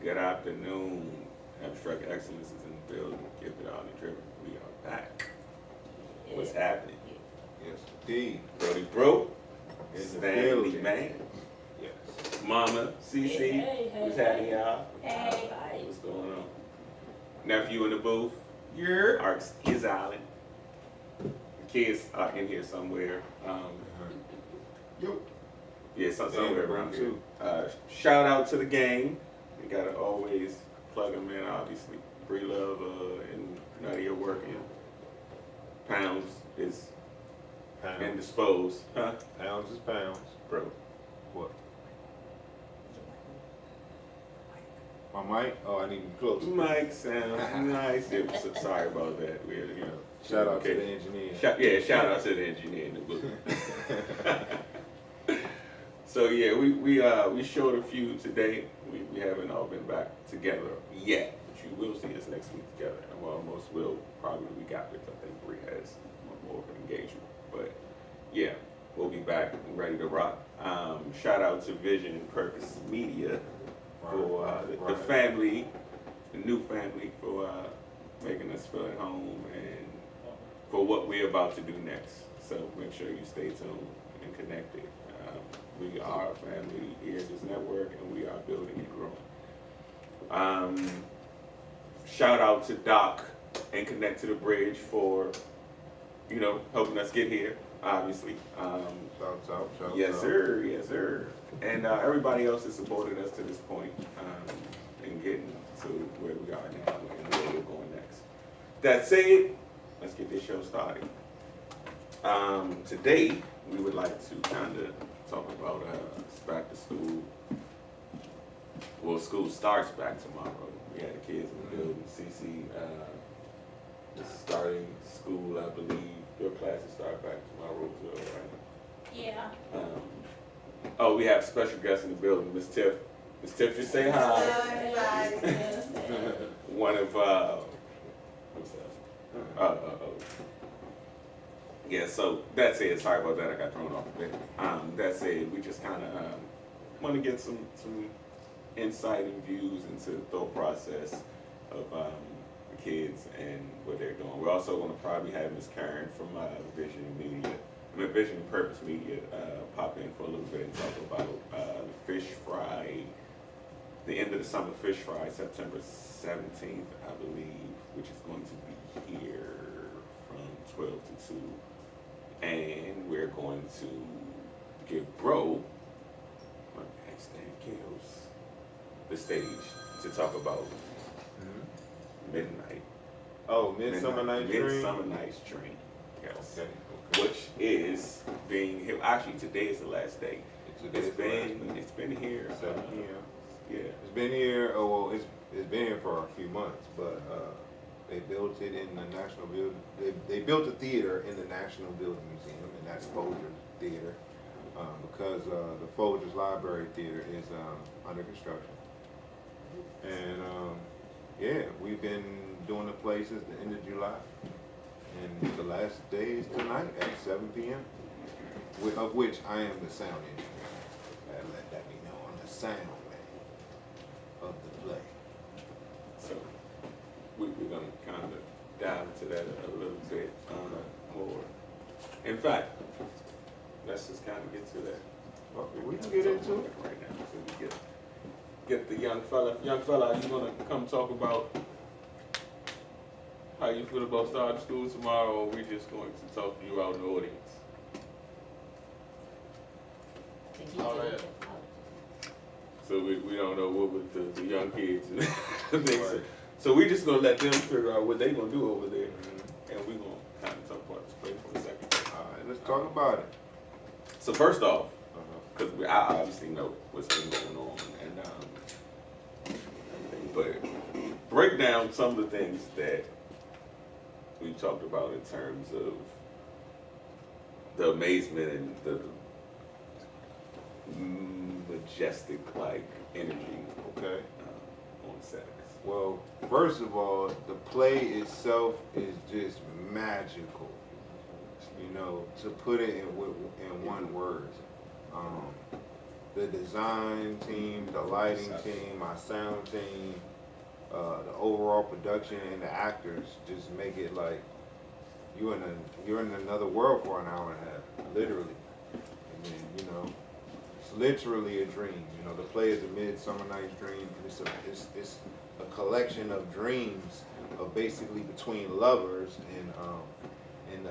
Good afternoon. Abstrakt Xcilence is in the building. Give it all the driven. We are back. What's happening? Yes, indeed. Brody Bro. In the Stanley building. Man. Yes. Mama. CC. Hey, What's happening, hey. y'all? Hey. What's going on? Nephew in the booth. Yeah. Arts is Island. The kids are in here somewhere. Yo. Yeah, somewhere Damn, around bro, here. too. Shout out to the gang. We gotta always plug them in, obviously. Bree Love and Nadia working. Pounds is indisposed. Huh? Pounds is pounds. Bro. What? My mic? Oh, I need to be close. Mic sounds nice. Yeah, sorry about that. We're, you know. Shout out to the engineer. Shout out to the engineer in the booth. So yeah, we showed a few today. We haven't all been back together yet, but you will see us next week together. And well, most will probably the week after. I think Bree has more of an engagement. But yeah, we'll be back and ready to rock. Shout out to Vision and Purpose Media for the family, the new family, for making us feel at home and for what we're about to do next. So make sure you stay tuned and connected. We are a family here at this network, and we are building and growing. Shout out to Doc and Connect to the Bridge for, helping us get here, obviously. Shout out. Yes, sir. Yes, sir. And everybody else has supported us to this point in getting to where we are now and where we're going next. That said, let's get this show started. Today, we would like to kind of talk about back to school. Well, school starts back tomorrow. We had the kids in the building. CC is starting school, I believe. Your classes start back tomorrow as well, right? Yeah. Oh, we have special guests in the building. Miss Tiff. Miss Tiff, just say hi. One of what's that? Yeah, so that said, sorry about that, I got thrown off a bit. That said, we just kind of want to get some insight and views into the thought process of the kids and what they're doing. We're also going to probably have Miss Karen from Vision and Purpose Media pop in for a little bit and talk about the fish fry, the end of the summer fish fry, September 17th, I believe, which is going to be here from 12 to 2. And we're going to give Bro, my handstand kills, the stage to talk about Midnight. Oh, Midsummer Night's Dream? Midsummer Night's Dream, yes. Okay. Which is being here, actually today is the last day. It's been here. 7 p.m. Yeah. It's been here, it's been here for a few months, but they built it in the National Building. They built a theater in the National Building Museum, and that's Folger's Theater, because the Folger's Library Theater is under construction. And yeah, we've been doing the play since the end of July, and the last day is tonight at 7 p.m., of which I am the sound engineer. Let that be known, I'm the sound man of the play. So we're going to kind of dive into that a little bit more. In fact, let's just kind of get to that. We can get into it right now. So we get the young fella. Young fella, you want to come talk about how you feel about starting school tomorrow, or are we just going to talk to you out in the audience? All right. So we don't know what with the young kids. Right. So we just going to let them figure out what they're going to do over there. And we're going to kind of talk about this play for a second. All right, let's talk about it. So first off, because I obviously know what's been going on, and but break down some of the things that we talked about in terms of the amazement and the majestic energy Okay. on set. Well, first of all, the play itself is just magical. To put it in one word, the design team, the lighting team, my sound team, the overall production, and the actors just make it like you're in another world for an hour and a half, literally. And then, you know, it's literally a dream. You know, the play is a Midsummer Night's Dream. It's a collection of dreams of basically between lovers and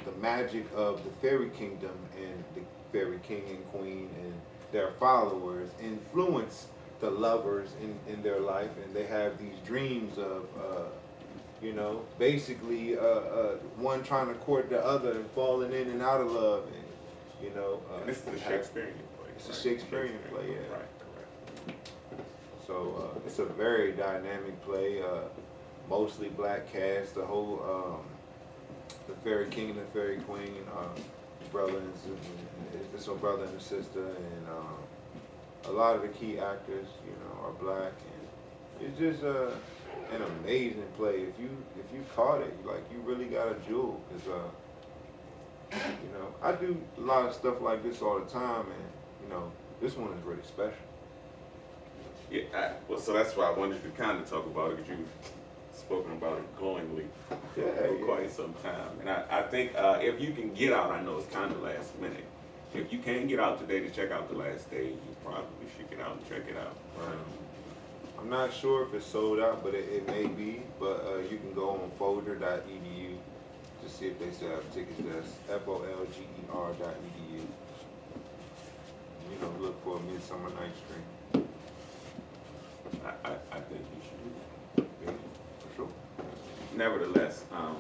the magic of the fairy kingdom and the fairy king and queen and their followers influence the lovers in their life, and they have these dreams of you know, basically one trying to court the other and falling in and out of love, and you know. And this is a Shakespearean play. It's a Shakespearean play, yeah. Right, correct. So it's a very dynamic play. Mostly black cast. The whole the fairy king and the fairy queen, brother and it's a brother and a sister, and a lot of the key actors, you know, are black, and it's just an amazing play. If you caught it, like, you really got a jewel, because you know, I do a lot of stuff like this all the time, and you know, this one is really special. Yeah, well, so that's why I wanted to kind of talk about it, because you've spoken about it glowingly for quite some time. And I think if you can get out, I know it's kind of last minute, if you can get out today to check out the last day, you probably should get out and check it out. I'm not sure if it's sold out, but it may be. But you can go on folger.edu to see if they still have tickets. That's folger.edu. You know, look for a Midsummer Night's Dream. I think you should. Yeah, for sure. Nevertheless, I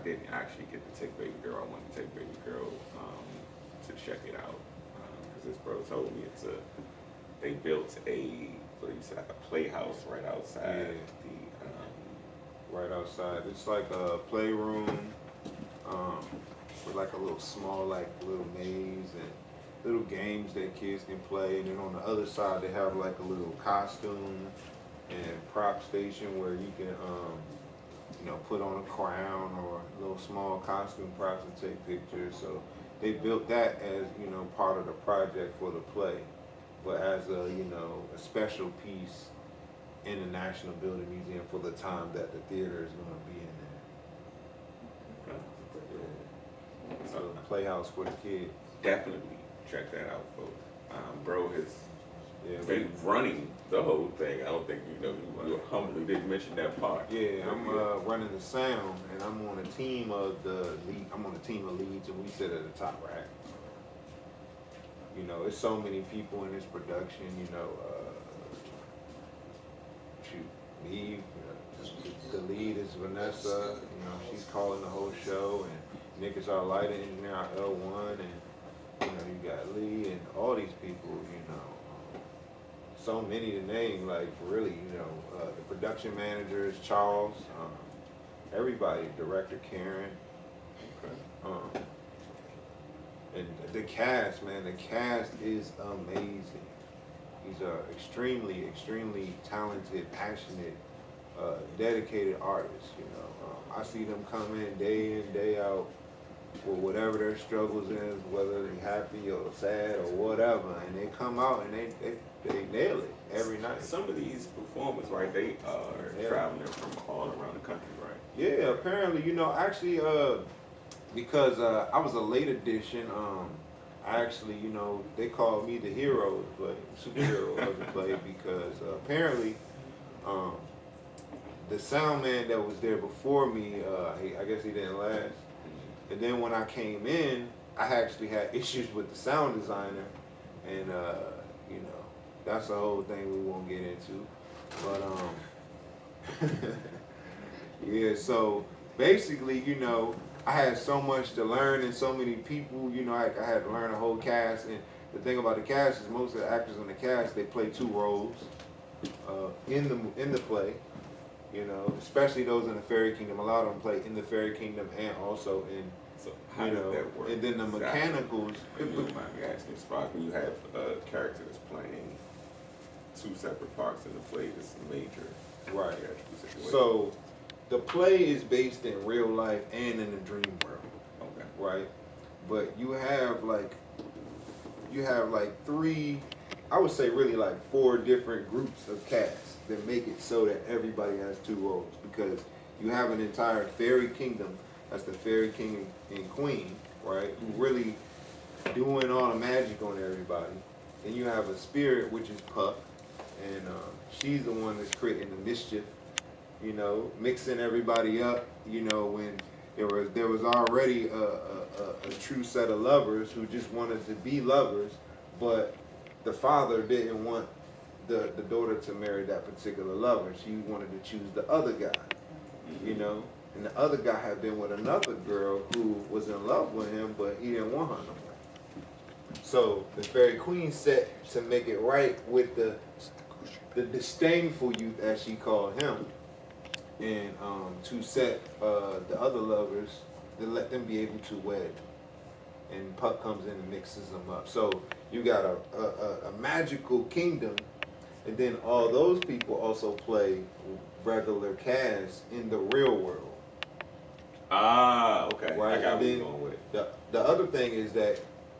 didn't actually get to take Baby Girl. I wanted to take Baby Girl to check it out, because this bro told me they built like a playhouse right outside right outside. It's like a playroom with like a little small little maze and little games that kids can play, and then on the other side they have like a little costume and prop station where you can you know, put on a crown or little small costume props and take pictures. So they built that as, you know, part of the project for the play, but as a, you know, a special piece in the National Building Museum for the time that the theater is going to be in there. Yeah. So playhouse for the kids. Definitely check that out, folks. Bro has been we- running the whole thing. I don't think you humbly didn't mention that part. Yeah, I'm running the sound, and I'm on a team of I'm on a team of leads, and we sit at the top rack. You know, it's so many people in this production. You know, me. The lead is Vanessa. You know, she's calling the whole show, and Nick is our lighting engineer, our L1, and you know, you got Lee and all these people. You know. So many to name, like, really, you know, the production managers, Charles, everybody, director Karen, and the cast, man, the cast is amazing. These are extremely, extremely talented, passionate, dedicated artists, you know. I see them come in, day out, with whatever their struggles is, whether they're happy or sad or whatever, and they come out and they nail it every night. Some of these performers, right, they are traveling from all around the country, right? Yeah, apparently, you know, actually, because I was a late addition, I actually, you know, they called me the hero of the play, superhero of the play, because apparently, the sound man that was there before me, I guess he didn't last. And then when I came in, I actually had issues with the sound designer, and you know, that's a whole thing we won't get into. But yeah, so basically, you know, I had so much to learn and so many people, you know, I had to learn a whole cast. And the thing about the cast is most of the actors in the cast, they play two roles in the play. You know, especially those in the Fairy Kingdom. A lot of them play in the Fairy Kingdom and also in, So how does that work? and then the mechanicals. If you don't mind me asking, Spock, when you have a character that's playing two separate parts in the play, this major Right. theatrical situation. So the play is based in real life and in the dream world, Okay. right? But you have like you have like three, I would say really like four different groups of casts that make it so that everybody has two roles, because you have an entire fairy kingdom, that's the fairy king and queen, right, who really doing all the magic on everybody. Then you have a spirit, which is Puck, and she's the one that's creating the mischief, you know, mixing everybody up, you know, when there was already a true set of lovers who just wanted to be lovers, but the father didn't want the daughter to marry that particular lover. She wanted to choose the other guy, you know, and the other guy had been with another girl who was in love with him, but he didn't want her no more. So the fairy queen set to make it right with the disdainful youth, as she called him, and to set the other lovers, to let them be able to wed. And Puck comes in and mixes them up. So you got a magical kingdom, and then all those people also play regular casts in the real world. Ah, okay. Right? I got And what you're then going with. the other thing is that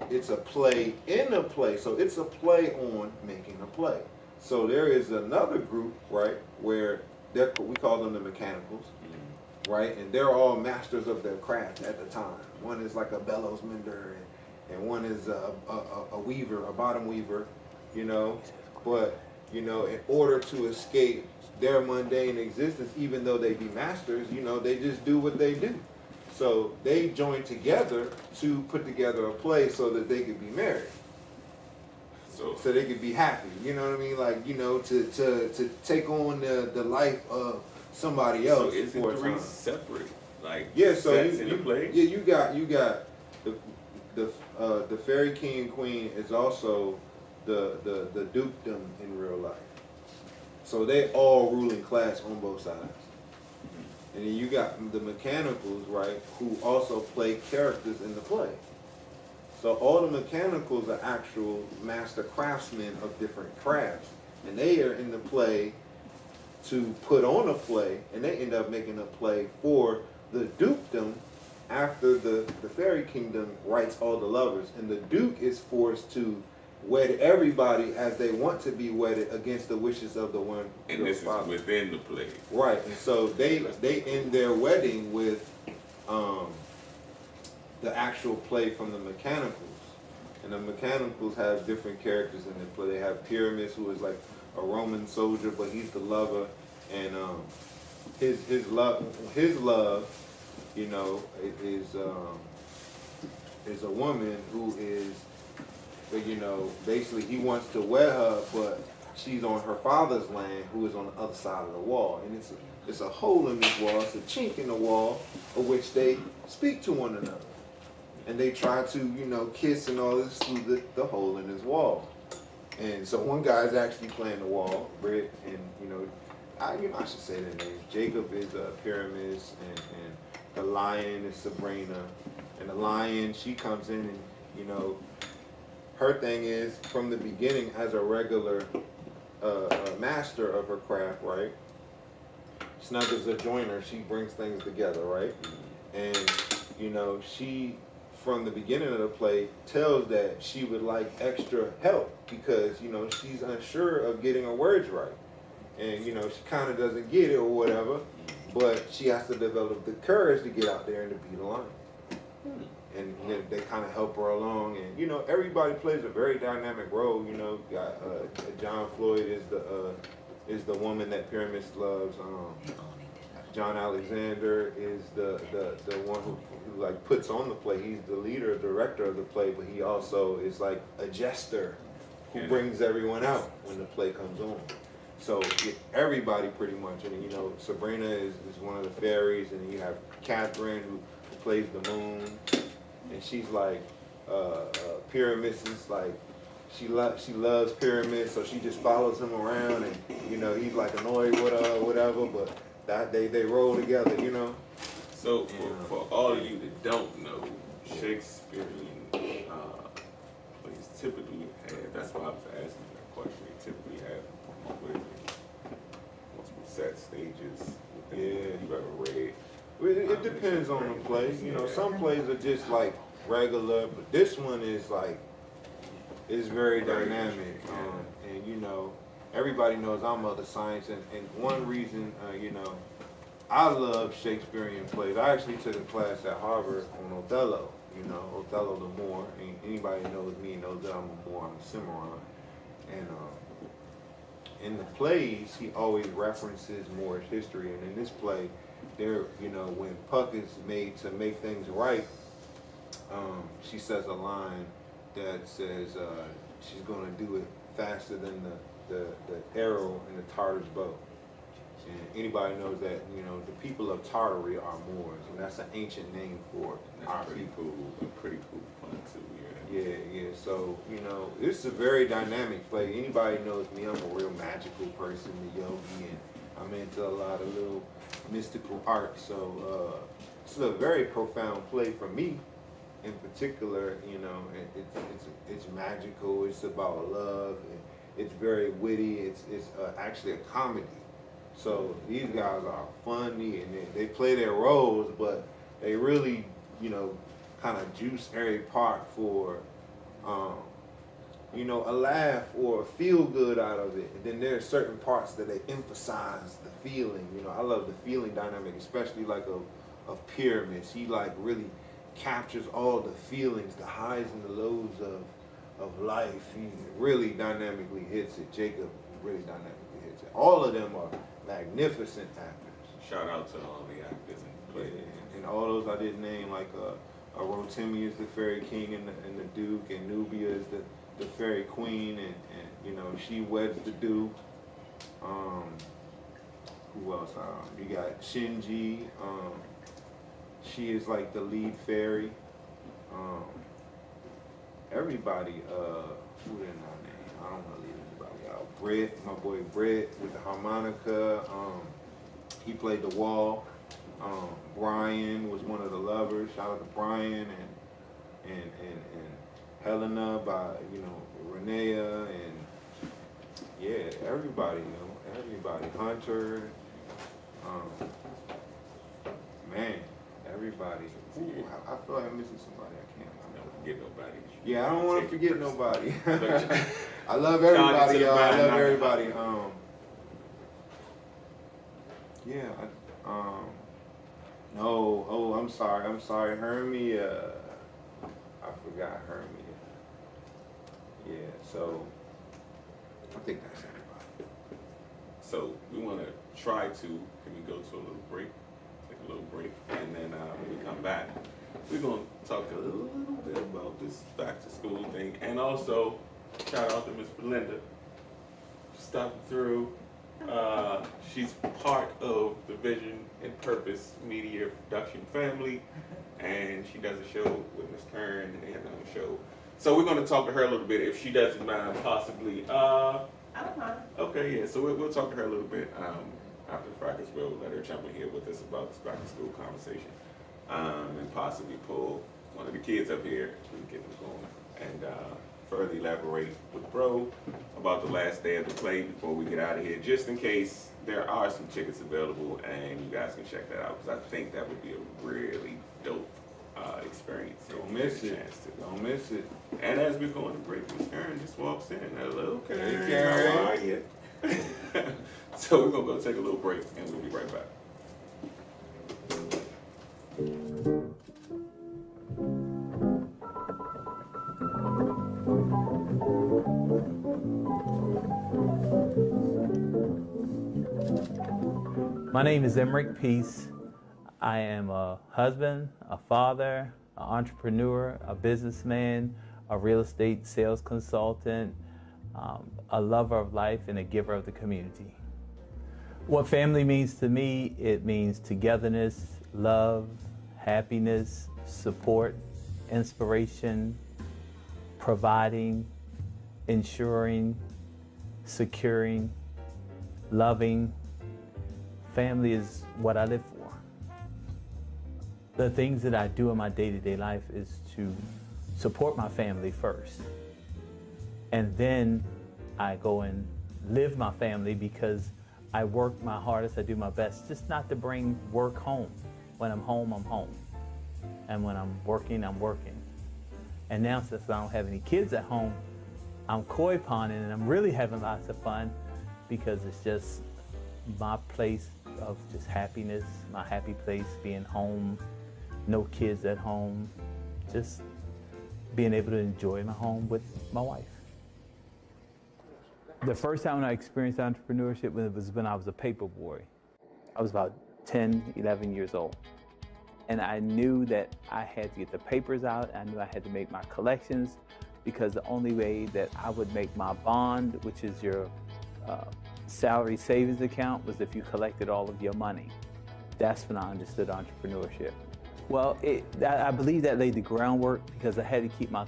it's a play in a play. So it's a play on making a play. So there is another group, right, where we call them the mechanicals, right? And they're all masters of their craft at the time. One is like a bellows mender, and one is a weaver, a bottom weaver, you know. But, you know, in order to escape their mundane existence, even though they be masters, you know, they just do what they do. So they join together to put together a play so that they could be married. So they could be happy, you know what I mean? Like, you know, to take on the life of somebody else. So is it for a three time. separate, like, Yeah, so sets in the play? Yeah, you got the fairy king and queen is also the dukedom in real life. So they all ruling class on both sides. And then you got the mechanicals, right, who also play characters in the play. So all the mechanicals are actual master craftsmen of different crafts. And they are in the play to put on a play, and they end up making a play for the dukedom after the fairy kingdom writes all the lovers. And the duke is forced to wed everybody as they want to be wedded against the wishes of the one. And this father. is within the play. Right, and so they end their wedding with the actual play from the mechanicals. And the mechanicals have different characters in the play. They have Pyramus, who is like a Roman soldier, but he's the lover, and his love, you know, is a woman who is, you know, basically he wants to wed her, but she's on her father's land, who is on the other side of the wall, and it's a hole in this wall, it's a chink in the wall, of which they speak to one another. And they try to, you know, kiss and all this through the hole in his wall. And so one guy's actually playing the wall, Britt, and I should say their names. Jacob is Pyramus, and the lion is Sabrina. And the lion, she comes in, and you know, her thing is from the beginning as a regular master of her craft, right? Snug is a joiner. She brings things together, right? And you know, she, from the beginning of the play, tells that she would like extra help because, you know, she's unsure of getting her words right. And, you know, she kind of doesn't get it or whatever, but she has to develop the courage to get out there and to be the lion. And you know, they kind of help her along. And, you know, everybody plays a very dynamic role. You know, got John Floyd is the woman that Pyramus loves. John Alexander is the one who like puts on the play. He's the leader, director of the play, but he also is like a jester who brings everyone out when the play comes on. So everybody pretty much, and you know, Sabrina is one of the fairies, and you have Catherine who plays the moon, and she's like Pyramus is like she loves Pyramus, so she just follows him around, and you know he's like annoyed with her or whatever, but that they roll together, you know. So for all of you that don't know, Shakespearean plays typically have, that's why I was asking that question, they typically have multiple set stages. You've ever read. It depends on the play. You know, some plays are just like regular, but this one is like It's very Very dynamic, interesting, and you know, everybody knows I'm of the science, and one reason, you know, I love Shakespearean plays. I actually took a class at Harvard on Othello. You know, Othello the Moor. And anybody that knows me knows that I'm a Moor. I'm a Cimarron. And in the plays, he always references Moorish history. And in this play, there, you know, when Puck is made to make things right, she says a line that says she's going to do it faster than the arrow in the Tartar's bow. And anybody knows that, you know, the people of Tartary are Moors, and that's an ancient name for our pretty people. cool. A pretty cool pun too. Yeah. So, you know, it's a very dynamic play. Anybody knows me, I'm a real magical person, the yogi, and I'm into a lot of little mystical art. So, it's a very profound play for me. In particular, you know, it's magical. It's about love. And it's very witty. It's actually a comedy. So these guys are funny and they play their roles, but they really, you know, kind of juice every part for, you know, a laugh or a feel good out of it. And then there are certain parts that they emphasize the feeling. You know, I love the feeling dynamic, especially like of Pyramids. He like really captures all the feelings, the highs and the lows of life. He really dynamically hits it. Jacob really dynamically hits it. All of them are magnificent actors. Shout out to all the actors in the play. And all those I didn't name, like Rotimi is the fairy king and the duke, and Nubia is the fairy queen, and you know, she weds the duke. Who else? You got Shinji. She is like the lead fairy. Everybody, who didn't I name? I don't want to leave anybody out. Britt, my boy Britt with the harmonica. He played the wall. Brian was one of the lovers. Shout out to Brian and Helena by, you know, Renea, and yeah, everybody, you know, everybody. Hunter, man, everybody. Ooh, I feel like I'm missing somebody. I can't. Don't forget nobody. Yeah, I don't want to forget nobody. But- I love Shout out everybody, to the y'all. I band, love not- everybody. Yeah. No. Oh, I'm sorry. Hermia. I forgot Hermia. Yeah. So I think that's everybody. So we want to try to, can we go to a little break? Take a little break, and then when we come back, we're going to talk a little bit about this back to school thing, and also shout out to Miss Belinda for stopping through. She's part of the Vision and Purpose Media Production family, and she does a show with Miss Kern, and they have their own show. So we're going to talk to her a little bit, if she doesn't mind, possibly. I don't mind. Okay, yeah, so we'll talk to her a little bit after the fact as well. Let her jump in here with us about this back to school conversation, and possibly pull one of the kids up here so we can get them going, and further elaborate with Bro about the last day of the play before we get out of here, just in case there are some tickets available, and you guys can check that out, because I think that would be a really dope experience. Don't miss it. Don't miss it. And as we're going to break, Miss Karen just walks in. Hello, Karen. Hey, Karen. How are you? So we're going to go take a little break, and we'll be right back. My name is Emmerich Peace. I am a husband, a father, an entrepreneur, a businessman, a real estate sales consultant, a lover of life, and a giver of the community. What family means to me, it means togetherness, love, happiness, support, inspiration, providing, ensuring, securing, loving. Family is what I live for. The things that I do in my day-to-day life is to support my family first. And then I go and live my family, because I work my hardest, I do my best, just not to bring work home. When I'm home, I'm home. And when I'm working, I'm working. And now, since I don't have any kids at home, I'm koi ponding and I'm really having lots of fun because it's just my place of just happiness, my happy place, being home, no kids at home, just being able to enjoy my home with my wife. The first time I experienced entrepreneurship was when I was a paper boy. I was about 10, 11 years old. And I knew that I had to get the papers out. I knew I had to make my collections because the only way that I would make my bond, which is your salary savings account, was if you collected all of your money. That's when I understood entrepreneurship. Well, I believe that laid the groundwork because I had to keep my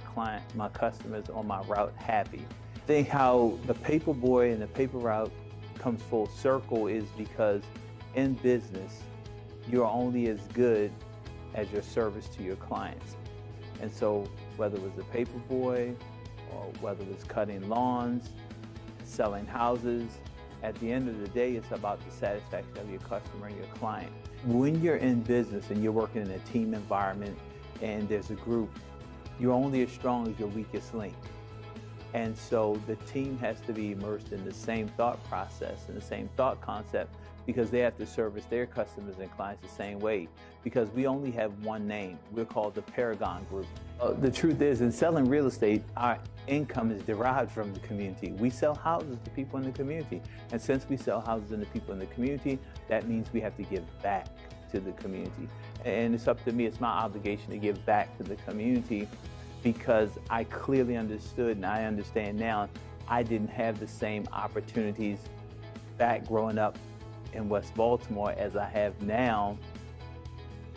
customers on my route happy. I think how the paper boy and the paper route comes full circle is because in business, you're only as good as your service to your clients. And so whether it was a paper boy or whether it was cutting lawns, selling houses, at the end of the day, it's about the satisfaction of your customer and your client. When you're in business and you're working in a team environment and there's a group, you're only as strong as your weakest link. And so the team has to be immersed in the same thought process and the same thought concept because they have to service their customers and clients the same way because we only have one name. We're called the Paragon Group. The truth is, in selling real estate, our income is derived from the community. We sell houses to people in the community. And since we sell houses to the people in the community, that means we have to give back to the community. And it's up to me, it's my obligation to give back to the community because I clearly understood and I understand now I didn't have the same opportunities back growing up in West Baltimore as I have now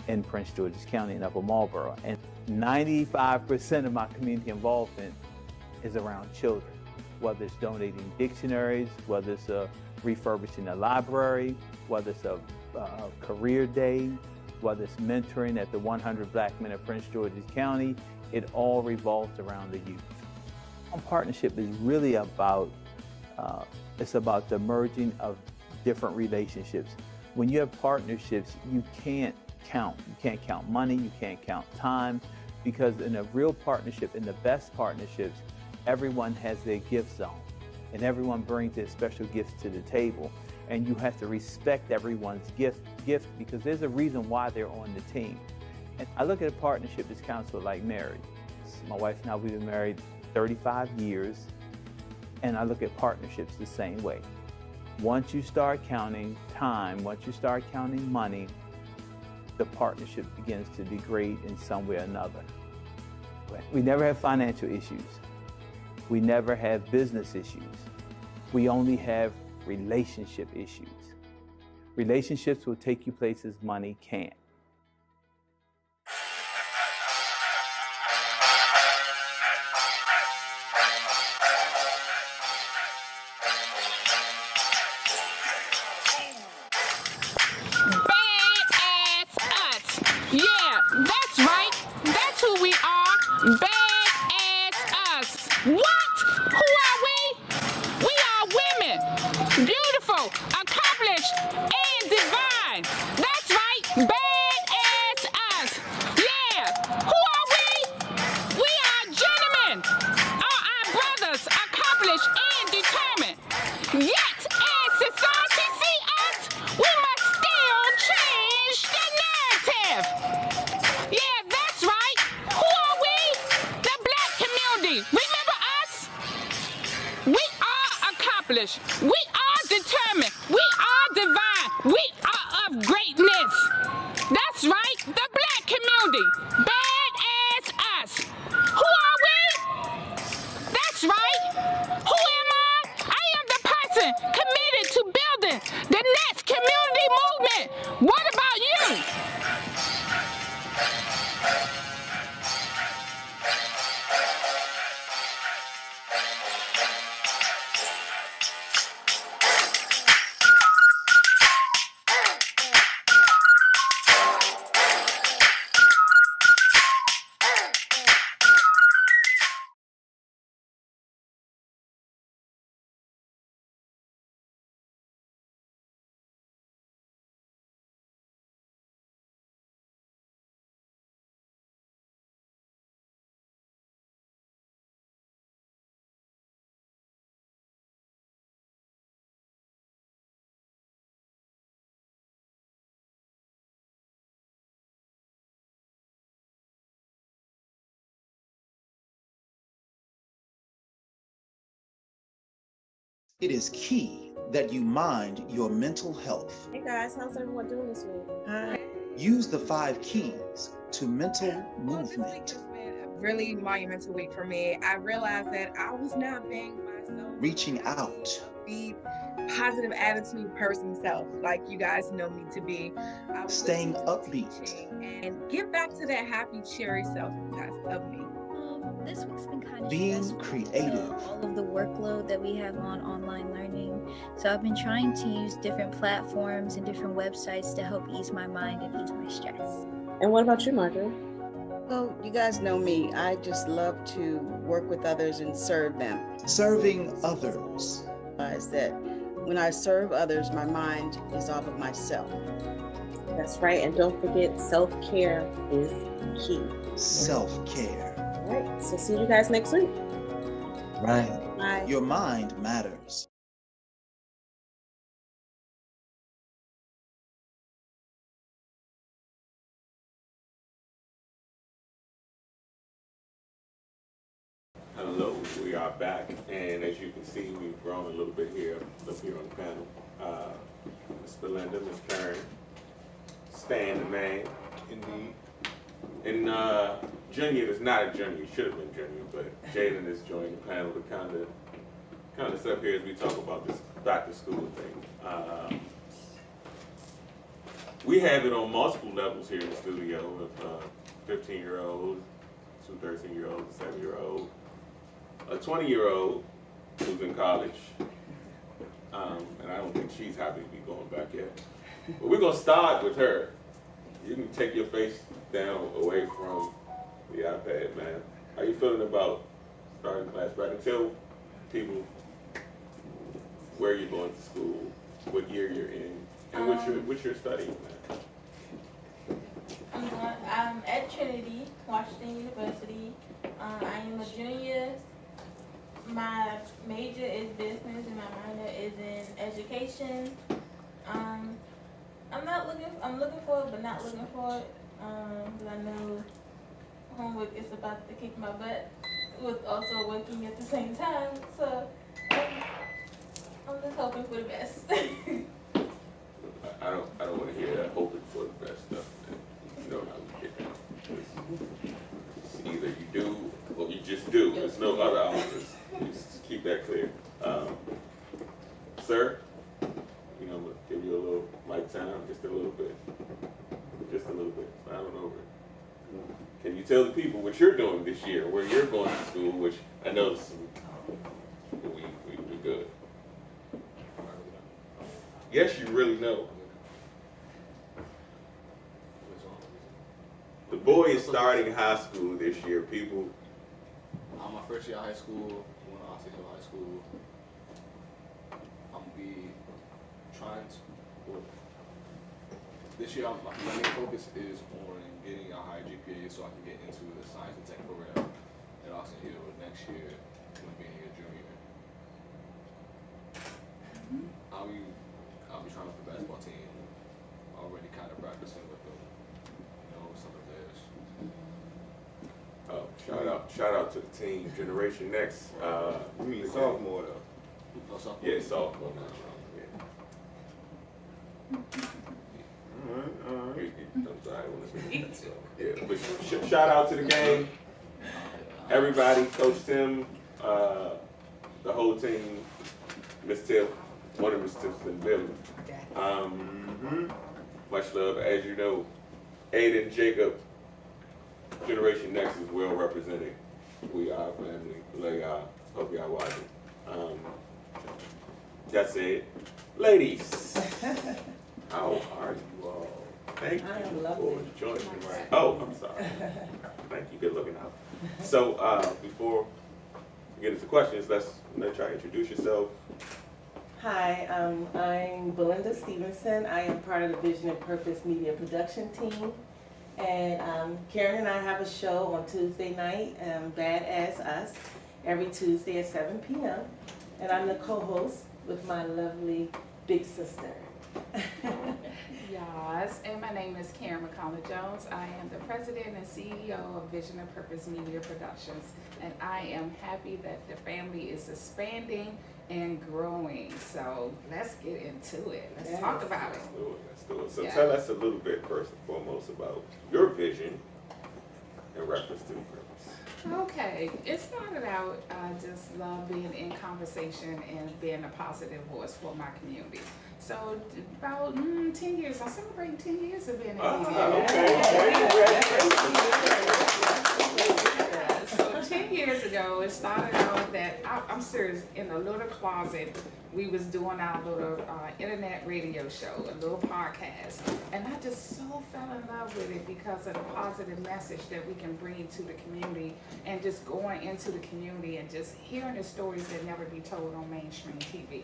in Prince George's County in Upper Marlboro. And 95% of my community involvement is around children, whether it's donating dictionaries, whether it's refurbishing a library, whether it's a career day, whether it's mentoring at the 100 Black Men of Prince George's County, it all revolves around the youth. Partnership is really about, it's about the merging of different relationships. When you have partnerships, you can't count. You can't count money, you can't count time, because in a real partnership, in the best partnerships, everyone has their gift zone and everyone brings their special gifts to the table. And you have to respect everyone's gift because there's a reason why they're on the team. And I look at a partnership as counsel like marriage. My wife and I, we've been married 35 years, and I look at partnerships the same way. Once you start counting time, once you start counting money, the partnership begins to degrade in some way or another. We never have financial issues. We never have business issues. We only have relationship issues. Relationships will take you places money can't. We are determined. We are divine. We are of greatness. That's right, the Black community. Badass us. Who are we? That's right. Who am I? I am the person committed to building the next community movement. What about you? It is key that you mind your mental health. Hey guys, how's everyone doing this week? Hi. Use the 5 keys to mental Well, this week movement. has been a really monumental week for me. I realized that I was not being myself. Reaching out. Be positive attitude person self, like you guys know me to be. I was Staying listening to the upbeat. teaching and get back to that happy, cheery self you guys of me. This week's been kind of Being stressful, creative. all of the workload that we have on online learning. So I've been trying to use different platforms and different websites to help ease my mind and ease my stress. And what about you, Margaret? Well, you guys know me. I just love to work with others and serve them. Serving others. Is that when I serve others, my mind is off of myself. That's right, and don't forget, self-care is key. Self-care. All right, so see you guys next week. Right. Bye. Your mind matters. Hello, we are back, and as you can see, we've grown a little bit here, up here on the panel. Ms. Belinda, Ms. Karen, Stan the man, indeed. And Junior is not a junior, should have been junior, but Jaden has joined the panel to kind of sit up here as we talk about this back to school thing. We have it on multiple levels here in the studio with 15-year-olds, 2 13-year-olds, a 7-year-old, a 20-year-old who's in college, and I don't think she's happy to be going back yet. But we're gonna start with her. You can take your face down away from the iPad, man. How you feeling about starting class back? And tell people where you're going to school, what year you're in, and what you're studying, man. I'm at Trinity, Washington University. I am a junior. My major is business and my minor is in education. I'm looking for it, but not looking for it. Because I know homework is about to kick my butt with also working at the same time. So I'm just hoping for the best. I don't want to hear that hoping for the best stuff. You know how we get down. It's either you do or you just do. There's no other options. Just keep that clear. Sir, you know, I'm gonna give you a little mic time, just a little bit. Just a little bit. I don't know. Can you tell the people what you're doing this year, where you're going to school, which I know we good. Yes, you really know. The boy is starting high school this year, people. I'm my first year of high school, going to Austin Hill High School. I'm gonna be trying to, well, this year my main focus is on getting a higher GPA so I can get into the science and tech program at Austin Hill next year when being a junior. I'll be trying for the basketball team. Already kind of practicing with them, you know, some of theirs. Oh, shout out to the team, Generation Next. You mean sophomore though? No sophomore. Yeah, sophomore now. All right. I'm sorry, I want to say that. So, yeah, but shout out to the game, everybody, Coach Tim, the whole team, Miss Tiff, one of Miss Tiff's in the building. Much love, as you know, Aiden, Jacob, Generation Next is well represented. We are a family. Love y'all. Hope y'all watching. That's it. Ladies, how are you all? Thank you for joining me. Oh, I'm sorry. Thank you. Good looking out. So before we get into questions, let's let y'all introduce yourself. Hi, I'm Belinda Stevenson. I am part of the Vision and Purpose Media Production team. And Karen and I have a show on Tuesday night, Bad As Us, every Tuesday at 7 p.m. And I'm the co-host with my lovely big sister. Yes, and my name is Karen McConnell Jones. I am the president and CEO of Vision and Purpose Media Productions, and I am happy that the family is expanding and growing. So let's get into it. Let's talk about it. Let's do it. So Yeah. tell us a little bit first and foremost about your vision in reference to the purpose. Okay, it started out, I just love being in conversation and being a positive voice for my community. So about 10 years, I'm celebrating 10 years of being in So 10 years ago, it started out that, I'm serious, in a little closet, we was doing our little internet radio show, a little podcast. And I just so fell in love with it because of the positive message that we can bring to the community and just going into the community and just hearing the stories that never be told on mainstream TV.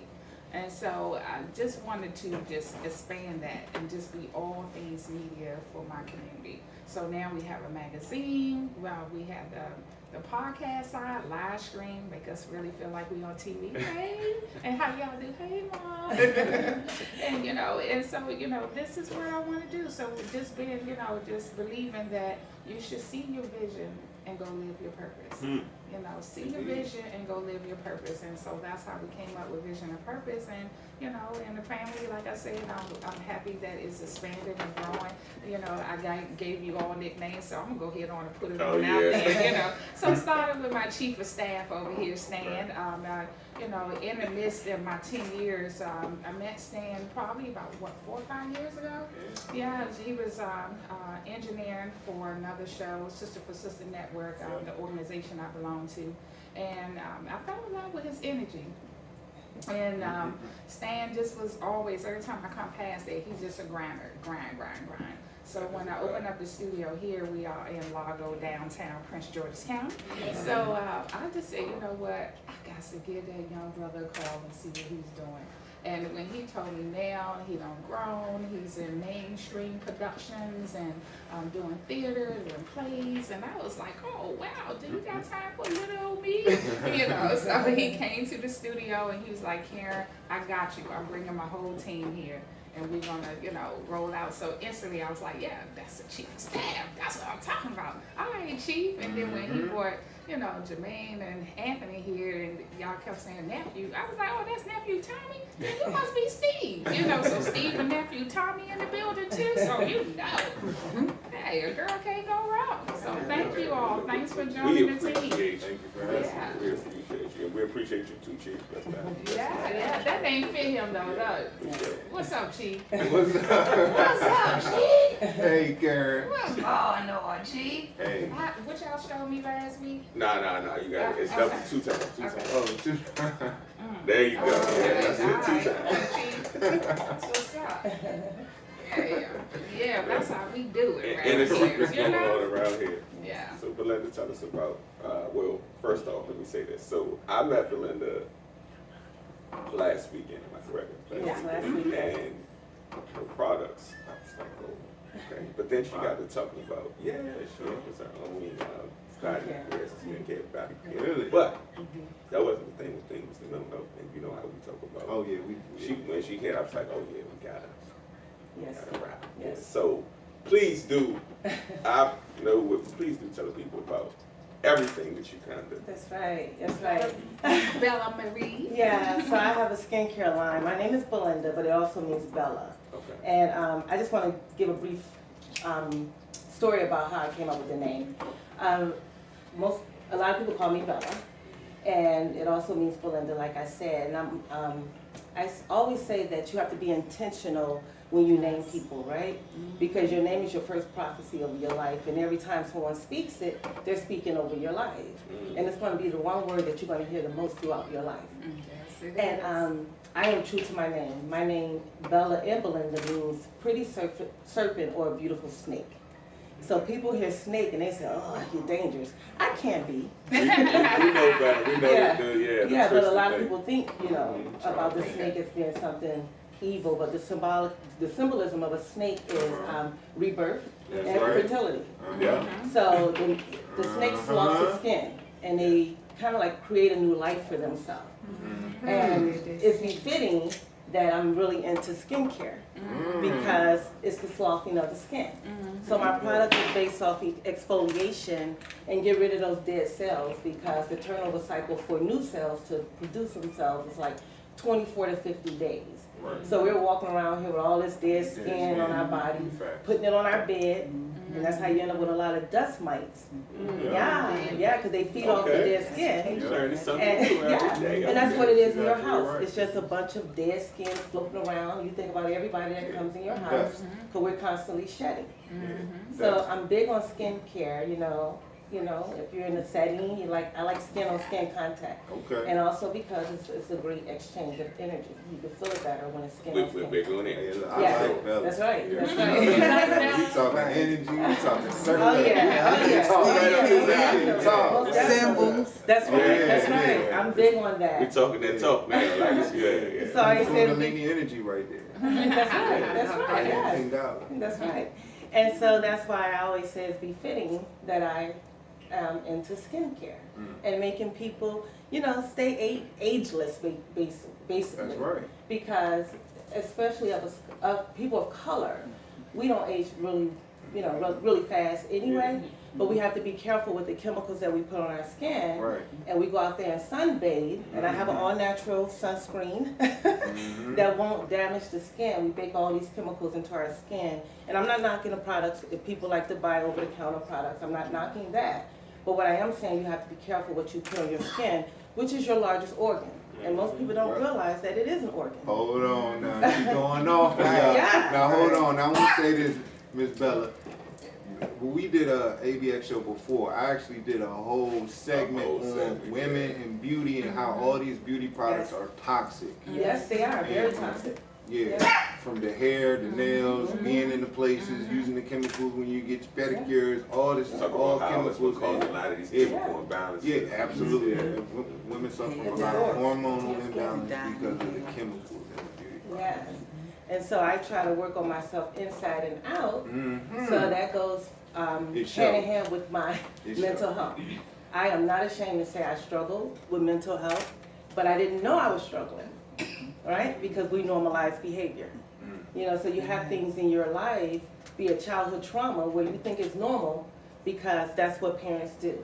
And so I just wanted to just expand that and just be all things media for my community. So now we have a magazine, well, we have the podcast side, live stream, make us really feel like we on TV. Hey, and how y'all do? Hey, Mom. And, and so, this is what I want to do. So just being, just believing that you should see your vision and go live your purpose. See your vision and go live your purpose. And so that's how we came up with vision and purpose. And, in the family, like I said, I'm happy that it's expanded and growing. I gave you all nicknames, so I'm going to go ahead on and put it on out there, So I started with my chief of staff over here, Stan. In the midst of my 10 years, I met Stan probably about, 4 or 5 years ago? Yeah, he was engineering for another show, Sister for Sister Network, the organization I belong to. And I fell in love with his energy. And Stan just was always, every time I come past there, he's just a grinder, grind. So when I opened up the studio here, we are in Largo, downtown, Prince George's County. So I just said, you know what, I got to give that young brother a call and see what he's doing. And when he told me now, he done grown, he's in mainstream productions and doing theater, doing plays, and I was like, oh wow, do you got time for little old me? So he came to the studio and he was like, Karen, I got you, I'm bringing my whole team here. And we're gonna, roll out. So instantly I was like, yeah, that's the chief of staff. That's what I'm talking about. All right, chief. And then when he brought, Jermaine and Anthony here, and y'all kept saying nephew, I was like, oh, that's nephew Tommy? Then you must be Steve. So Steve and nephew Tommy in the building too. So hey, a girl can't go wrong. So thank you all. Thanks for joining the team. Thank you for asking. We appreciate you. And we appreciate you too, Chief. Yeah, that ain't fit him though. What's up, Chief? What's up? What's up, Chief? Hey, Karen. What's going on, Chief? Hey. What y'all showed me last week? No, you got it. It's double, two times. Oh, 2 times. There you go. Yeah, that's it, 2 times. That's what's up. Yeah, that's how we do it right And the secret's here. going on around here. Yeah. So Belinda, tell us about, first off, let me say this. So I met Belinda last weekend, am I correct? Last weekend. And her products, I was like, oh, okay. But then she got to talking about, she was her own skincare, body care. Really? But that wasn't the thing. The thing was the mental health thing. You know how we talk about. Oh, yeah. When she came, I was like, oh, yeah, we got it. Yes. Wrap. Yes. So please do, please do tell people about everything that you kind of do. That's right. Bella Marie. Yeah, so I have a skincare line. My name is Belinda, but it also means Bella. Okay. And I just want to give a brief story about how I came up with the name. A lot of people call me Bella, and it also means Belinda, like I said. And I always say that you have to be intentional when you name people, right? Because your name is your first prophecy over your life, and every time someone speaks it, they're speaking over your life. And it's going to be the one word that you're going to hear the most throughout your life. Yes, it And I am true to my name. My name, Bella and Belinda, means pretty serpent or a beautiful snake. So people hear snake and they say, oh, you're dangerous. I can't be. We know better. We know Yeah, but a lot of people think, about the snake as being something evil, but the symbolism of a snake is rebirth and fertility. So the snakes lost their skin and they kind of like create a new life for themselves. And it's befitting that I'm really into skincare because it's the sloughing of the skin. So my product is based off exfoliation and get rid of those dead cells, because the turnover cycle for new cells to produce themselves is like 24 to 50 days. Right. So we're walking around here with all this dead skin on our bodies, putting it on our bed, and that's how you end up with a lot of dust mites. Yeah, because they feed off the dead skin. And that's what it is in your house. It's just a bunch of dead skin floating around. You think about everybody that comes in your house, because we're constantly shedding. So I'm big on skincare, you know, if you're in a setting, I like skin on skin contact. Okay. And also because it's a great exchange of energy. You can feel it better when it's skin on skin. We're big on it. Yeah, that's right. Yeah. That's right. We talking energy, we talking circle. Oh yeah. Talk. Symbols. That's right. That's right. I'm big on that. We talking that talk, man. Like, yeah. So I said Kundalini energy right there. That's right. That's right. Yes. That's right. And so that's why I always say it's befitting that I am into skincare and making people, stay ageless, basically. That's right. Because especially of people of color, we don't age really, really fast anyway. But we have to be careful with the chemicals that we put on our skin. Right. And we go out there and sunbathe, and I have an all-natural sunscreen that won't damage the skin. We bake all these chemicals into our skin. And I'm not knocking the products. If people like to buy over-the-counter products, I'm not knocking that. But what I am saying, you have to be careful what you put on your skin, which is your largest organ. And most people don't realize that it is an organ. Hold on now, you're going off now. Now hold on, I want to say this, Miss Bella. When we did a ABX show before, I actually did a whole segment on women and beauty and how all these beauty products are toxic. Yes, they are. Very toxic. Yeah, from the hair, the nails, being in the places, using the chemicals when you get your pedicures, all this is all chemicals. Cause a lot of these chemical imbalances. Yeah, absolutely. And women suffer from a lot of hormonal imbalances because of the chemicals in the beauty products. Yes. And so I try to work on myself inside and out. So that goes hand in hand with my mental health. I am not ashamed to say I struggle with mental health, but I didn't know I was struggling, right? Because we normalize behavior. So you have things in your life, be a childhood trauma, where you think it's normal because that's what parents do.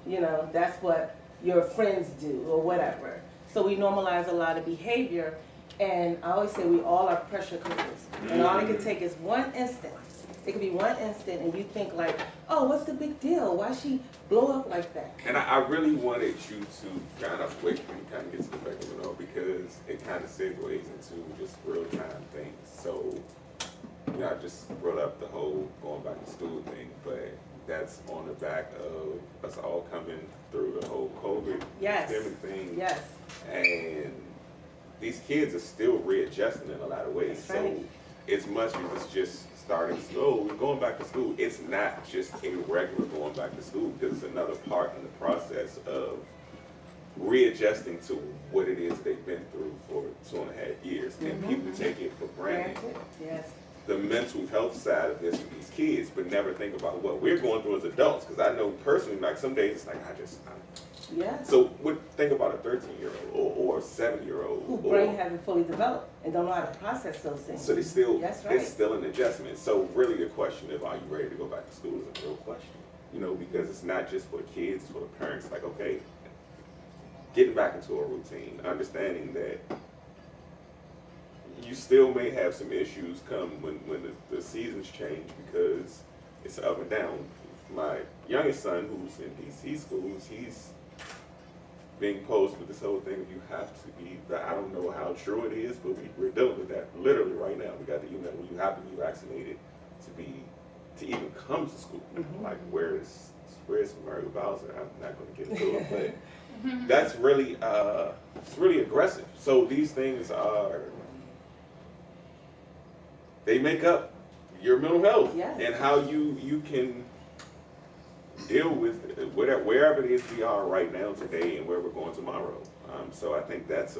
That's what your friends do or whatever. So we normalize a lot of behavior. And I always say we all are pressure cookers. And all it can take is one instant. It could be one instant and you think like, oh, what's the big deal? Why she blow up like that? And I really wanted you to kind of quickly kind of get to the back of it all, because it kind of segues into just real-time things. So, I just brought up the whole going back to school thing, but that's on the back of us all coming through the whole COVID pandemic thing. Yes. And these kids are still readjusting in a lot of ways. That's right. So as much as it's just starting school, going back to school, it's not just a regular going back to school, because it's another part in the process of readjusting to what it is they've been through for 2.5 years. And people take it for granted. Yes. The mental health side of this with these kids, but never think about what we're going through as adults. Because I know personally, like some days it's like, So think about a 13-year-old or a 7-year-old. Whose brain hasn't fully developed and don't know how to process those things. So it's still an adjustment. So really the question of are you ready to go back to school is a real question. Because it's not just for the kids, it's for the parents. Like, okay, getting back into a routine, understanding that you still may have some issues come when the seasons change, because it's up and down. My youngest son, who's in DC schools, he's being posed with this whole thing of you have to be, I don't know how true it is, but we're dealing with that literally right now. We got the email when you have to be vaccinated to even come to school. Like, where's Mary Bowser? I'm not going to get into it, but that's really it's really aggressive. So these things they make up your mental health and how you can deal with wherever it is we are right now today and where we're going tomorrow. So I think it's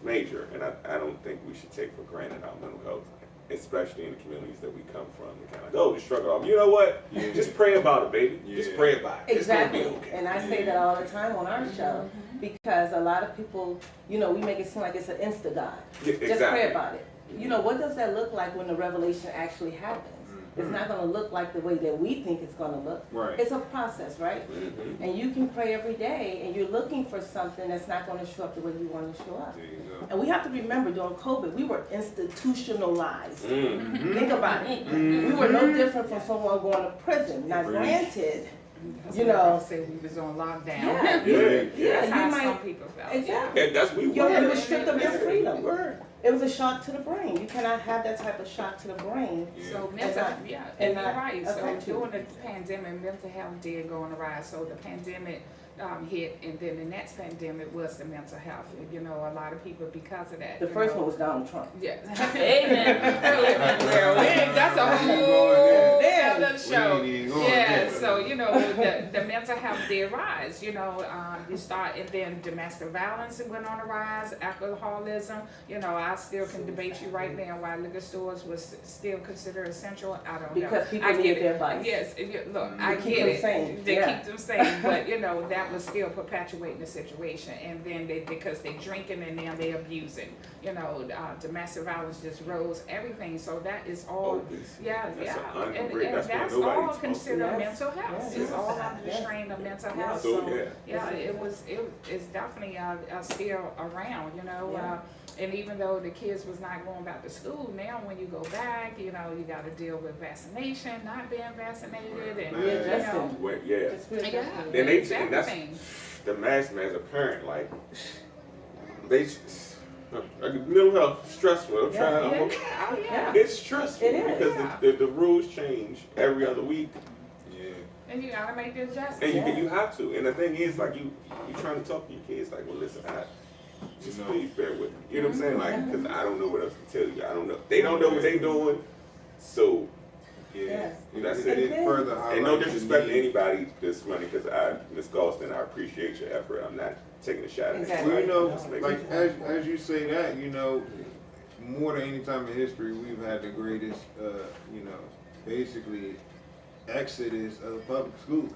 major, and I don't think we should take for granted our mental health especially in the communities that we come from, to kind of go to struggle off. You know what? Just pray about it, baby. Just pray about it. Exactly. It's gonna be okay. And I say that all the time on our show because a lot of people, you know, we make it seem like it's an Insta God. Yeah, Just exactly. pray about it. You know, what does that look like when the revelation actually happens? It's not going to look like the way that we think it's going to look. Right. It's a process, right? And you can pray every day, and you're looking for something that's not going to show up the way you want to show up. There you go. And we have to remember, during COVID, we were institutionalized. Think about it. We were no different from someone going to prison. Now, granted, you know, say we was on lockdown. yeah, That's you how might, some people felt. exactly. And that's we You were stripped of your freedom. Word. It was a shock to the brain. You cannot have that type of shock to the brain. So And mental, not- yeah, and and you're not right. So affect you. during the pandemic, mental health did go on the rise. So the pandemic hit, and then the next pandemic was the mental health. You know, a lot of people because of that. The first one was Donald Trump. Yeah. Amen. That's a whole other show. Yeah. So you know, the mental health did rise. You know, you start, and then domestic violence went on the rise. Alcoholism. You know, I still can debate you right now why liquor stores was still considered essential. I don't know. Because people I need get their it. vice. Yes. Look, I keep get them it. sane. They Yeah. keep them sane, but you know that was still perpetuating the situation. And then because they drinking and now they abusing. You know, domestic violence just rose everything. So that is all. Yeah, and that's all considered mental health. It's all under the strain of mental health. So yeah, it's definitely still around. You know. And even though the kids was not going back to school, now when you go back, you know, you got to deal with vaccination, not being vaccinated, and you know, Then they and that's the mask man as a parent, like they mental health stressful. I'm trying. It's stressful because the rules change every other week. And you gotta make the adjustment. And you have to. And the thing is, like you trying to talk to your kids, like, well, listen, just please bear with me. You know what I'm saying? Like, because I don't know what else to tell you. I don't know. They don't know what they doing. So, that's it. And no disrespect to anybody that's funny, because Miss Galston, I appreciate your effort. I'm not taking a shot at Well, you know, like as you say that, you know, more than any time in history, we've had the greatest, you know, basically exodus of public school.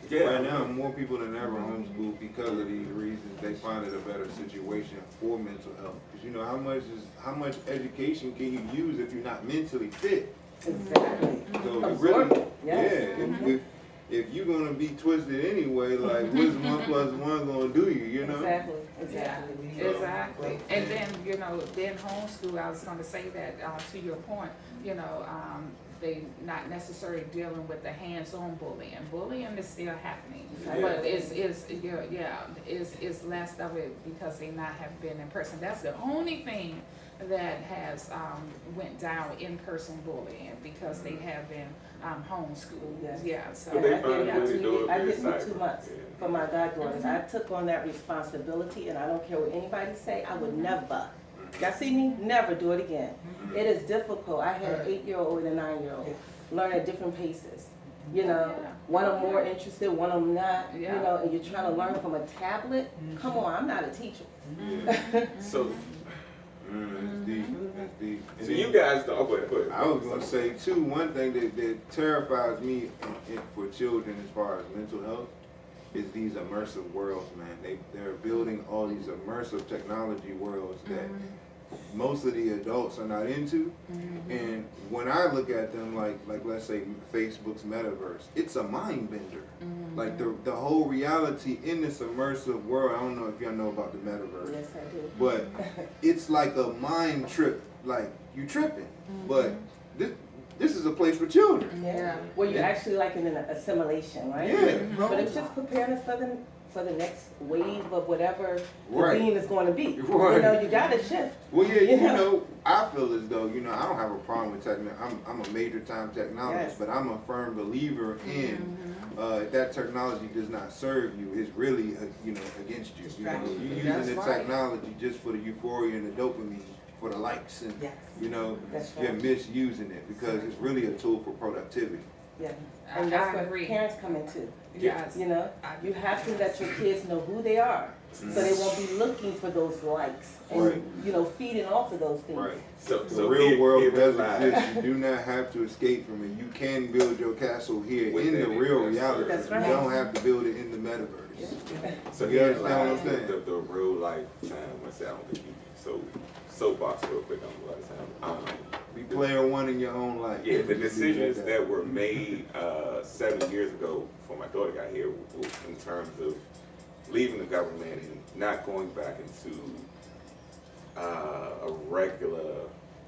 Right now, more people than ever homeschool because of these reasons. They find it a better situation for mental health. Because you know how much education can you use if you're not mentally fit? Exactly. So it really, if you're gonna be twisted anyway, like what's 1 + 1 gonna do you? You know? Exactly. And then you know, then homeschool. I was gonna say that to your point. You know. They not necessarily dealing with the hands-on bullying. Bullying is still happening, but it's less of it because they not have been in person. That's the only thing that has went down in-person bullying because they have been homeschooled. Yeah, so I did it 2 months for my goddaughters. I took on that responsibility, and I don't care what anybody say. I would never. Y'all see me? Never do it again. It is difficult. I had an 8-year-old and a 9-year-old learn at different paces. You know, one of them more interested, one of them not. You know, and you're trying to learn from a tablet. Come on, I'm not a teacher. So, that's deep. So you guys don't. Go ahead. I was gonna say too. One thing that terrifies me for children as far as mental health is these immersive worlds, man. They're building all these immersive technology worlds that most of the adults are not into. And when I look at them, like let's say Facebook's metaverse, it's a mind bender. Like the whole reality in this immersive world. I don't know if y'all know about the metaverse. Yes, I do. But it's like a mind trip. Like you tripping, but this is a place for children. Yeah. Where you're actually like in an assimilation, right? Yeah. But it's just preparing us for the next wave of whatever the Right. being is going to be. Right. You know, you got to shift. Well, yeah, you know, I feel as though, you know, I don't have a problem with technology. I'm a major time technologist, but I'm a firm believer in if that technology does not serve you, it's really, you know, against you. You know, you're using the technology just for the euphoria and the dopamine, for the likes, and you know, you're misusing it because it's really a tool for productivity. Yeah, and that's where parents come into. Yes. You know, you have to let your kids know who they are. So they won't be looking for those likes and, you know, feeding off of those things. Right. So The real world does lies. exist. You do not have to escape from it. You can build your castle here Within in the it, real yes, reality. That's right. You don't have to build it in the metaverse. So You here's understand what I'm like saying? the real life time. I say I don't think you soapbox real quick on a lot of time. Be player one in your own life. Yeah, the decisions that were made 7 years ago before my daughter got here, in terms of leaving the government and not going back into a regular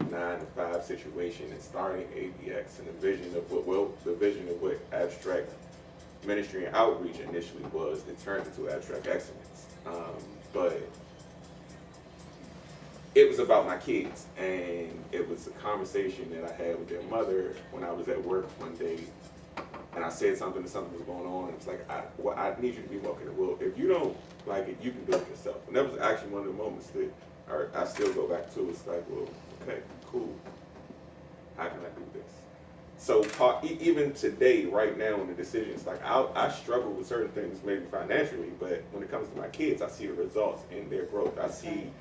9-to-5 situation and starting ABX, and the vision of what Abstrakt Ministry and Outreach initially was, it turned into Abstrakt Xcilence. But it was about my kids, and it was a conversation that I had with their mother when I was at work one day, and I said something was going on, and it's like, I need you to be walking the world. If you don't like it, you can do it yourself. And that was actually one of the moments that I still go back to. It's like, well, okay, cool. How can I do this? So even today, right now, in the decisions, like I struggle with certain things, maybe financially, but when it comes to my kids, I see the results in their growth. I see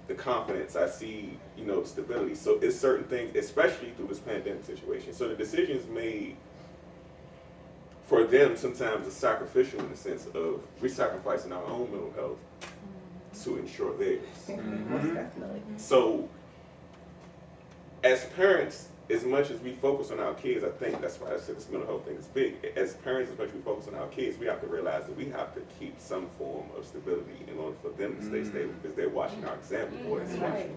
the confidence, I see, you know, the stability. So it's certain things, especially through this pandemic situation. So the decisions made for them sometimes are sacrificial in the sense of we sacrificing our own mental health to ensure theirs. Most definitely. So as parents, as much as we focus on our kids, I think that's why I said this mental health thing is big. As parents, as much as we focus on our kids, we have to realize that we have to keep some form of stability in order for them to stay stable, because they're watching our example more than watching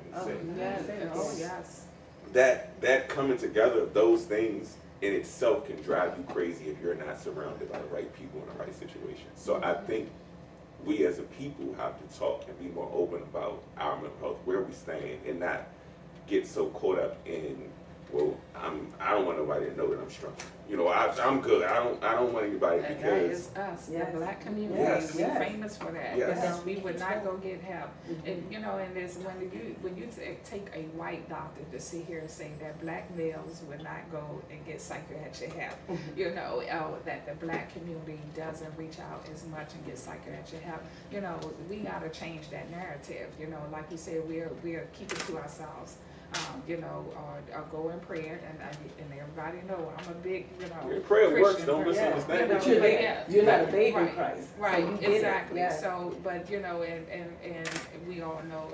Yes. That coming together of those things in itself can drive you crazy if you're not surrounded by the right people in the right situation. So I think we as a people have to talk and be more open about our mental health, where we stand, and not get so caught up in, well, I don't want nobody to know that I'm struggling. You know, I'm good. I don't want anybody, And because that is us, the black community. Yes. We're famous for that. Yes. Because we would not go get help. And you know, and there's when you take a white doctor to sit here and say that black males would not go and get psychiatric help, you know, that the black community doesn't reach out as much and get psychiatric help. You know, we gotta change that narrative. You know, like you said, we're keeping to ourselves. You know, or go in prayer, and everybody know I'm a big, you know, prayer Christian works. Don't misunderstand. you know, But you're there. yeah, You're not a babe in right, Christ. right? So you get it. Exactly. Yeah. So, but you know, and we all know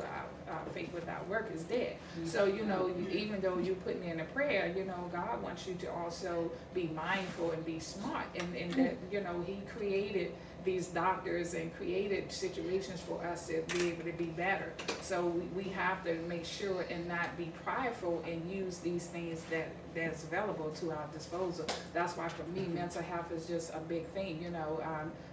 faith without work is dead. So you know, even though you're putting in a prayer, you know, God wants you to also be mindful and be smart, and that you know He created these doctors and created situations for us to be able to be better. So we have to make sure and not be prideful and use these things that's available to our disposal. That's why for me, mental health is just a big thing, you know,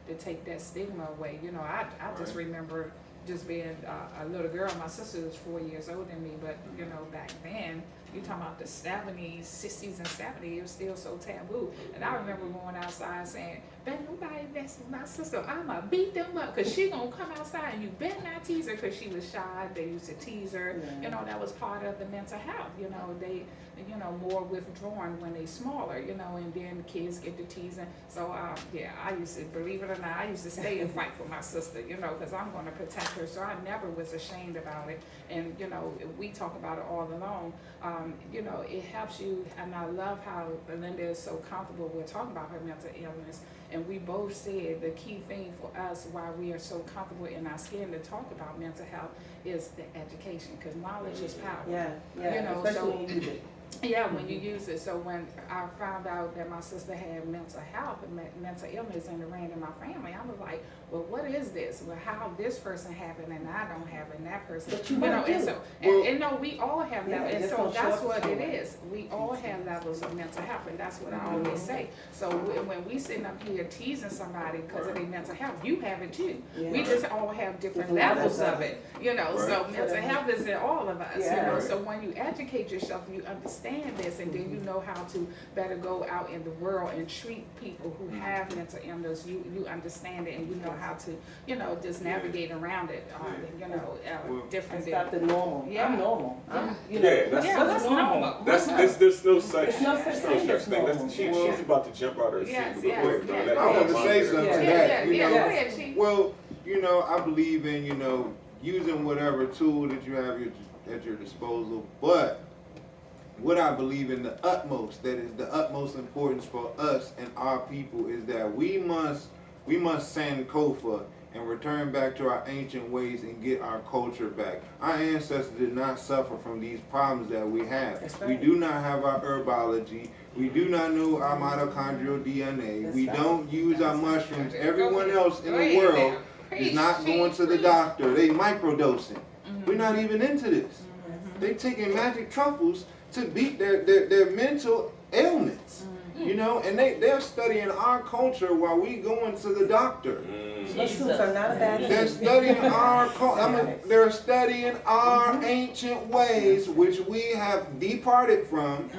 to take that stigma away. You know, I just remember just being a little girl. My sister was 4 years older than me, but you know, back then, you talking about the 70s, 60s and 70s, it was still so taboo. And I remember going outside saying, "Bet nobody mess with my sister. I'ma beat them up, cause she gonna come outside and you better not tease her, cause she was shy. They used to tease her. Yeah. You know, that was part of the mental health. You know, they, you know, more withdrawn when they smaller. You know, and then kids get to teasing. So yeah, I used to, believe it or not, I used to stay and fight for my sister. You know, cause I'm gonna protect her. So I never was ashamed about it. And you know, we talk about it all along. You know, it helps you, and I love how Belinda is so comfortable with talking about her mental illness. And we both said the key thing for us, why we are so comfortable in our skin to talk about mental health, is the education, because knowledge is power. Yeah, You know, especially so when you use it. yeah, when you use it. So when I found out that my sister had mental health and mental illness and it ran in my family, I was like, well, what is this? Well, how this person have it and I don't have it, and that person, But you know, might and do. so, and no, we all have Yeah, levels, and just so don't show that's up what it somewhere. is. We all have levels of mental health, and that's what I always say. So when we sitting up here teasing somebody because of their mental health, you have it too. Yeah. We just all have different Different levels levels of it, you know. So mental health is in all of us, Yeah. you know. So when you educate yourself, you understand this, and then you know how to better go out in the world and treat people who have mental illness. You understand it, and you know how to, you know, just navigate around it, you know, different. It's not the normal. Yeah. I'm normal. Yeah. I'm, you know, that's what's normal? There's no such There's no such thing as normal. She's about to jump out of her seat. I want to say something to that. You know, well, you know, I believe in, you know, using whatever tool that you have at your disposal. But what I believe in the utmost, that is the utmost importance for us and our people, is that we must Sankofa and return back to our ancient ways and get our culture back. Our ancestors did not suffer from these problems that we have. That's right. We do not have our herbology. We do not know our mitochondrial DNA. That's we right. don't use our mushrooms. Everyone else in the Go world ahead now. is not going to the doctor. They microdosing. We're not even into this. They taking magic truffles to beat their mental ailments. You know, and they're studying our culture while we going to the doctor. Mushrooms are not a bad thing. They're studying our culture. They're studying our ancient ways, which we have departed from,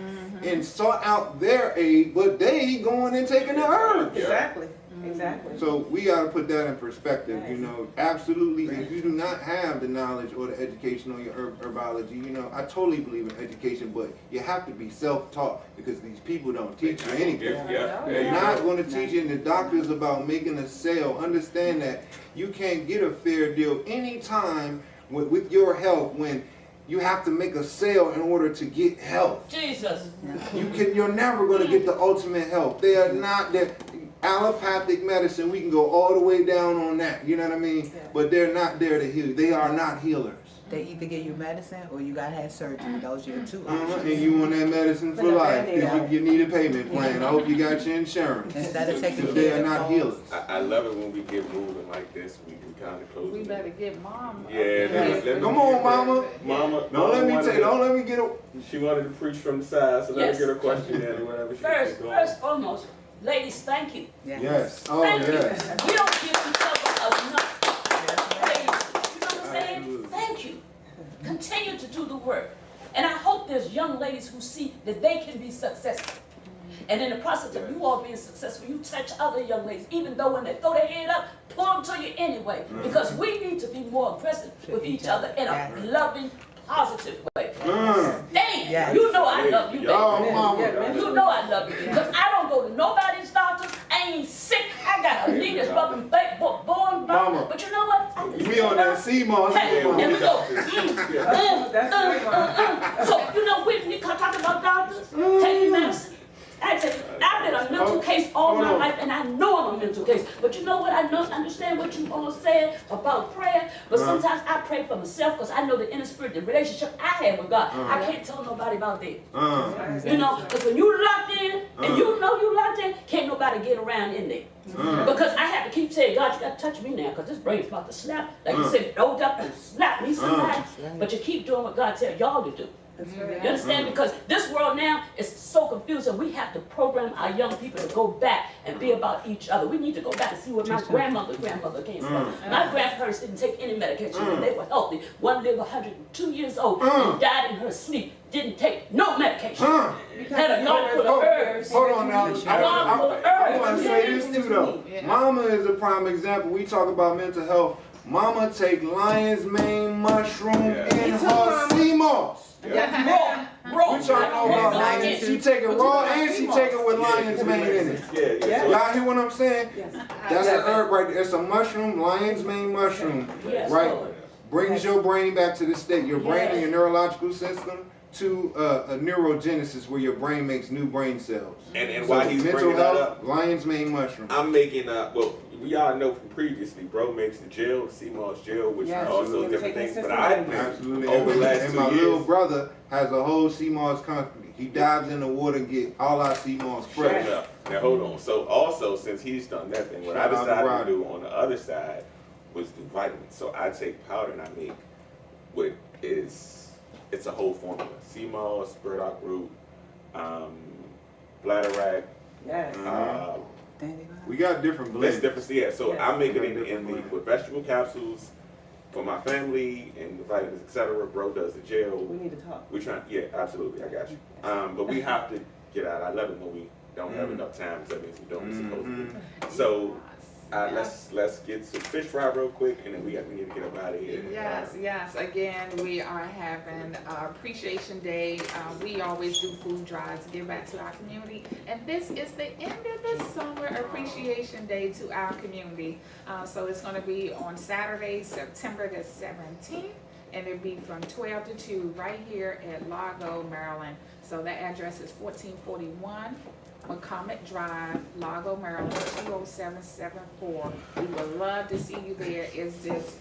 and sought out their aid, but they going and taking the herbs. Exactly. Exactly. So we got to put that in perspective, you know. Absolutely, if you do not have the knowledge or the education on your herbology, you know, I totally believe in education, but you have to be self-taught because these people don't teach you anything. They're not going to teach you, and the doctor's about making a sale. Understand that you can't get a fair deal anytime with your health when you have to make a sale in order to get health. Jesus. You're never going to get the ultimate health. They are not that. Allopathic medicine, we can go all the way down on that, you know what I mean? Yeah. But they're not there to heal you. They are not healers. They either give you medicine or you gotta have surgery. Those are your two And options. you want that medicine for life because you need a payment plan. I hope you got your insurance. Instead of taking They care are of not the healers. I love it when we get moving like this. We kind of close. We better get mom. Yeah, let me Come on, mama. Mama, Don't let me get a. She wanted to preach from the side, so let Yes. her get a question in or whatever she First, going. first foremost, ladies, thank you. Yes. Oh, Thank you. yes. We don't give each other enough praise. You know what I'm saying? Absolutely. Thank you. Continue to do the work. And I hope there's young ladies who see that they can be successful. And in the process of you all being successful, you touch other young ladies, even though when they throw their head up, pull them to you anyway. Because we need to be more aggressive with each other in a loving, positive way. Dang, Yes. you know I love you, baby. Oh, mama. You know I love you. Because I don't go to nobody's doctors. I ain't sick. I got a leader's rubbing born. Mama. But you know what? I just We on that CMOS. Hey, and we go. That's So, you know, we talking about doctors, taking medicine. I tell you, I've been a mental case all my life, and I know I'm a mental case. But you know what? I understand what you all said about prayer. But sometimes I pray for myself because I know the inner spirit, the relationship I have with God. I can't tell nobody about that. You know, because when you locked in, and you know you locked in, can't nobody get around in there. Because I have to keep saying, God, you got to touch me now, because this brain's about to snap. Like you said, no doubt and slap me somebody. But you keep doing what God tells y'all to do. You understand? Because this world now is so confusing. We have to program our young people to go back and be about each other. We need to go back and see where my grandmother came from. My grandparents didn't take any medication when they were healthy. One lived 102 years old and died in her sleep. Didn't take no medication. Had a garden full of herbs. Hold on now. I want to say this too though. Yeah. Mama is a prime example. We talk about mental health. Mama take lion's mane mushroom in her CMOS. Raw. We talking about lions. She take it raw and she take it with lion's mane in it. Yeah. Y'all hear what I'm saying? That's a herb right there. It's a mushroom, lion's mane mushroom, right? Brings your brain back to the state. Your brain and your neurological system to a neurogenesis where your brain makes new brain cells. And while he's bringing that up, lion's mane mushroom. I'm making well, we all know from previously, bro makes the gel, CMOS gel, which are also different things. But I've been over the last 2 years. And my little brother has a whole CMOS company. He dives in the water and get all our CMOS fresh. Now hold on. So also, since he's done that thing, what I decided to do on the other side was do vitamins. So I take powder and I make what is, it's a whole formula. CMOS, burdock root, bladderwrack. We got different blends. That's different, So I make it in the with vegetable capsules for my family and the vitamins, etc. Bro does the gel. We need to talk. We're trying, absolutely, I got you. But we have to get out. I love it when we don't have enough time, because that means we don't supposed to do. So Let's get some fish fry real quick, and then we need to get up out of here. Yes. Again, we are having Appreciation Day. We always do food drives to give back to our community, and this is the end of the summer Appreciation Day to our community. So it's going to be on Saturday, September the 17th, and it'll be from 12 to 2 right here at Largo, Maryland. So that address is 1441 McCormick Drive, Largo, Maryland, 20774. We would love to see you there. It's just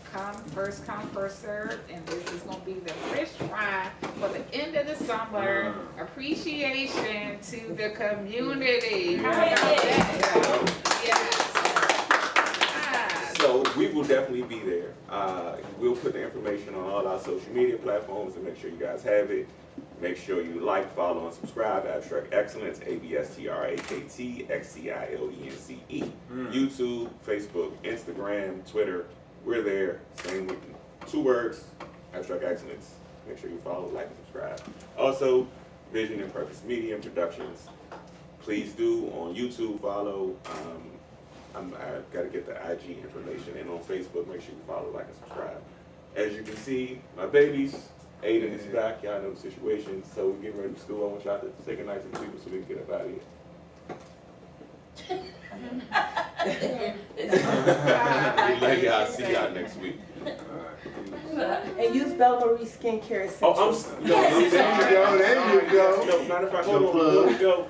first come, first served, and this is going to be the fish fry for the end of the summer. Appreciation to the community. How about that? Yes. So we will definitely be there. We'll put the information on all our social media platforms and make sure you guys have it. Make sure you like, follow, and subscribe. Abstrakt Xcilence, ABSTRAKT XCILENCE. YouTube, Facebook, Instagram, Twitter. We're there. Same with 2 words, Abstrakt Xcilence. Make sure you follow, like, and subscribe. Also, Vision and Purpose Media and Productions. Please do on YouTube follow. I got to get the IG information, and on Facebook, make sure you follow, like, and subscribe. As you can see, my babies. Aiden is back, y'all know the situation, so we're getting ready for school. I want y'all to say goodnight to the people so we can get up out of here. We love y'all, see y'all next week. And use Bella Marie Skincare Essentials. Oh, there you go. No, matter of fact, hold on, before we go.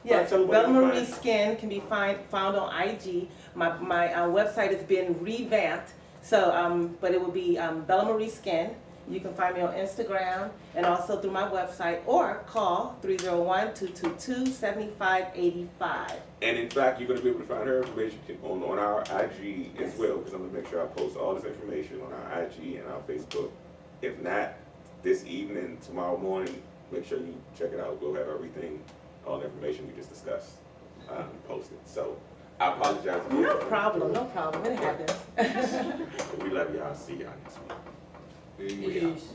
Yes, Bella Marie Skin can be found on IG. My website has been revamped, so but it will be Bella Marie Skin. You can find me on Instagram and also through my website, or call 301-222-7585. And in fact, you're going to be able to find her information on our IG as well, because I'm going to make sure I post all this information on our IG and our Facebook. If not, this evening, tomorrow morning, make sure you check it out. We'll have everything, all the information we just discussed, posted. So I apologize again. No problem. It happens. We love y'all. See y'all next week. Peace.